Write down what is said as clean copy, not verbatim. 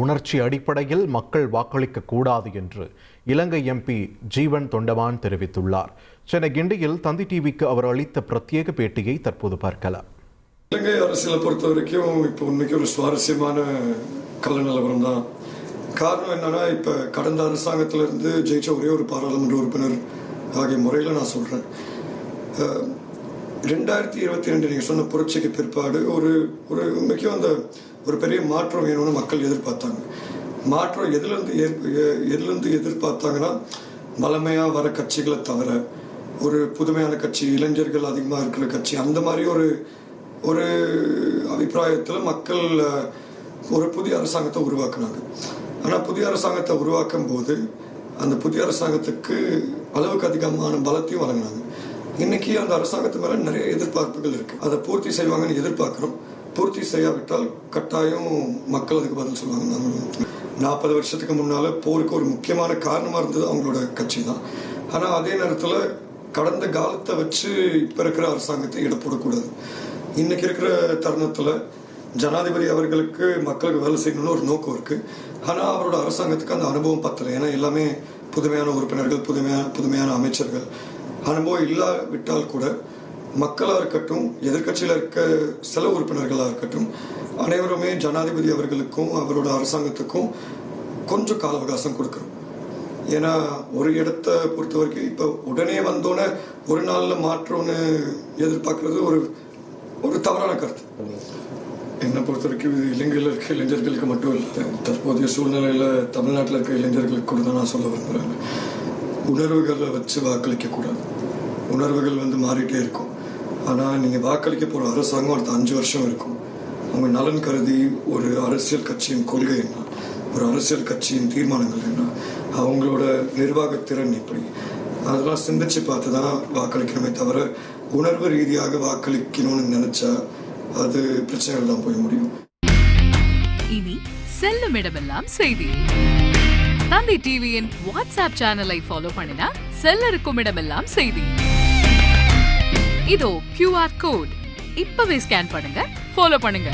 உணர்ச்சி அடிப்படையில் மக்கள் வாக்களிக்க கூடாது என்று இலங்கை எம்பி ஜீவன் தொண்டமான் தெரிவித்துள்ளார். சென்னை கிண்டியில் தந்தி டிவிக்கு அவர் அளித்த பிரத்யேக பேட்டியை தற்போது பார்க்கலாம். இலங்கை அரசியலை பொறுத்த வரைக்கும் இப்போ உண்மைக்கு ஒரு சுவாரஸ்யமான கால நிலவரம் தான். காரணம் என்னன்னா, இப்போ கடந்த அரசாங்கத்திலிருந்து ஜெயிச்ச ஒரே ஒரு பாராளுமன்ற உறுப்பினர் ஆகிய முறையில் நான் சொல்கிறேன். 2022 நீங்கள் சொன்ன புரட்சிக்கு பிற்பாடு ஒரு உண்மைக்கும் அந்த ஒரு பெரிய மாற்றம் வேணும்னு மக்கள் எதிர்பார்த்தாங்க. மாற்றம் எதுலேருந்து எதிர்பார்த்தாங்கன்னா, பலமையாக வர கட்சிகளை தவிர ஒரு புதுமையான கட்சி, இளைஞர்கள் அதிகமாக இருக்கிற கட்சி, அந்த மாதிரி ஒரு அபிப்பிராயத்தில் மக்கள் ஒரு புதிய அரசாங்கத்தை உருவாக்குனாங்க. ஆனால் புதிய அரசாங்கத்தை உருவாக்கும் போது அந்த புதிய அரசாங்கத்துக்கு அளவுக்கு அதிகமான பலத்தையும் வழங்கினாங்க. இன்னைக்கு அந்த அரசாங்கத்து மேலே நிறைய எதிர்பார்ப்புகள் இருக்கு. அதை பூர்த்தி செய்வாங்கன்னு எதிர்பார்க்குறோம். பூர்த்தி செய்யாவிட்டால் கட்டாயம் மக்கள் அதுக்கு பதில் சொல்லுவாங்க. 40 வருஷத்துக்கு முன்னால போருக்கு ஒரு முக்கியமான காரணமாக இருந்தது அவங்களோட கட்சி தான். ஆனால் அதே நேரத்தில் கடந்த காலத்தை வச்சு இப்போ இருக்கிற அரசாங்கத்தை இட போடக்கூடாது. இன்னைக்கு இருக்கிற தருணத்தில் ஜனாதிபதி அவர்களுக்கு மக்களுக்கு வேலை செய்யணும்னு ஒரு நோக்கம் இருக்கு. ஆனால் அவரோட அரசாங்கத்துக்கு அந்த அனுபவம் பத்தலை. ஏன்னா எல்லாமே புதுமையான உறுப்பினர்கள், புதுமையான அமைச்சர்கள். அனுபவம் இல்லாவிட்டால் கூட மக்களாக இருக்கட்டும், எதிர்கட்சியில் இருக்க சில உறுப்பினர்களாக இருக்கட்டும், அனைவருமே ஜனாதிபதி அவர்களுக்கும் அவரோட அரசாங்கத்துக்கும் கொஞ்சம் கால அவகாசம் கொடுக்குறோம். ஏன்னா ஒரு இடத்தை பொறுத்த வரைக்கும் இப்போ உடனே வந்தோன்னே ஒரு நாளில் மாற்றம்னு எதிர்பார்க்கறது ஒரு தவறான கருத்து. என்னை பொறுத்த வரைக்கும் இது இலங்கையில் இருக்க இளைஞர்களுக்கு மட்டும் இல்லை, தற்போதைய சூழ்நிலையில் தமிழ்நாட்டில் இருக்க இளைஞர்களுக்கு கூட தான் நான் சொல்ல விரும்புகிறேன். உணர்வுகளை வச்சு வாக்களிக்கக்கூடாது. உணர்வுகள் மாறிட்டே இருக்கும். ஆனால் நீங்கள் வாக்களிக்க போகிற அரசாங்கம் அடுத்த 5 வருஷம் இருக்கும். அவங்க நலன் கருதி ஒரு அரசியல் கட்சியின் கொள்கை என்ன, ஒரு அரசியல் கட்சியின் தீர்மானங்கள் என்ன, அவங்களோட நிர்வாகத்திறன் எப்படி, அதெல்லாம் சிந்திச்சு பார்த்து தான் வாக்களிக்கணுமே தவிர உணர்வு ரீதியாக வாக்களிக்கணும்னு நினைச்சா அது பிரச்சனைகள் தான் போய் முடியும். இனி செல்லும் இடமெல்லாம் செய்தி. தந்தி டிவியின் வாட்ஸ்அப் சேனலை ஃபாலோ பண்ணினா செல்ல இருக்கும் இடமெல்லாம் செய்தி. இதோ QR கோட் இப்பவே ஸ்கேன் பண்ணுங்க, ஃபாலோ பண்ணுங்க.